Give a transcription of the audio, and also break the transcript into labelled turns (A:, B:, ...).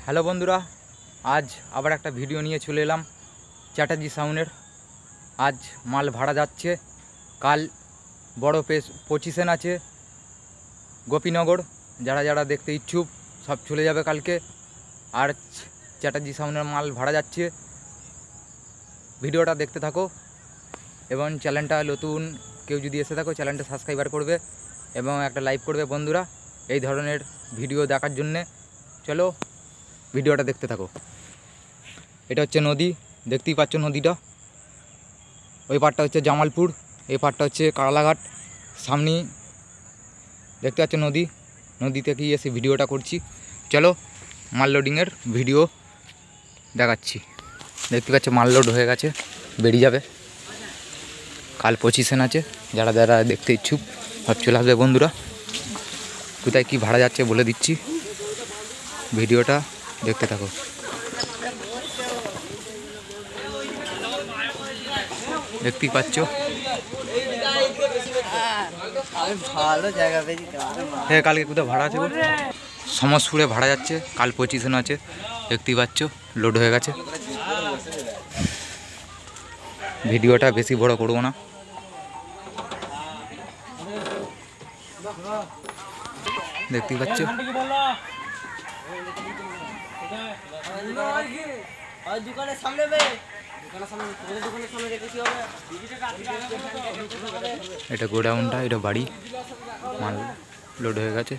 A: Hello বন্ধুরা, আজ আবার একটা ভিডিও নিয়ে চলে এলাম চ্যাটার্জি সাউন্ডের। আজ মাল ভাড়া যাচ্ছে, কাল বড় পজিশন আছে গোপীনগর। যারা যারা দেখতে ইচ্ছুক সব চলে যাবে কালকে। আর চ্যাটার্জি সাউন্ডের মাল ভাড়া যাচ্ছে, ভিডিওটা দেখতে থাকো এবং চ্যানেলটা নতুন কেউ যদি এসে থাকো চ্যানেলটা সাবস্ক্রাইবার করবে এবং একটা লাইক করবে বন্ধুরা এই ধরনের ভিডিও দেখার জন্যে। চলো ভিডিওটা দেখতে থাকো। এটা হচ্ছে নদী, দেখতেই পাচ্ছ নদীটা। ওই পাড়টা হচ্ছে জামালপুর, এই পাড়টা হচ্ছে কারালাঘাট। সামনেই দেখতে পাচ্ছ নদী, নদীতে কি এসে ভিডিওটা করছি। চলো মাল লোডিংয়ের ভিডিও দেখাচ্ছি। দেখতে পাচ্ছ মাল লোড হয়ে গেছে, বেরিয়ে যাবে। কাল পজিশন আছে, যারা যারা দেখতে ইচ্ছুক সব চলে আসবে বন্ধুরা। কোথায় কি ভাড়া যাচ্ছে বলে দিচ্ছি, ভিডিওটা দেখতে থাকো। দেখতেই পাচ্ছ হ্যাঁ, কালকে কোথাও ভাড়া আছে, সমসপুরে ভাড়া যাচ্ছে, কাল পজিশন আছে। দেখতেই পাচ্ছ লোড হয়ে গেছে। ভিডিওটা বেশি বড় করবো না। দেখতেই পাচ্ছ এটা গোডাউনটা, এটা বাড়ি, মাল লোড হয়ে গেছে।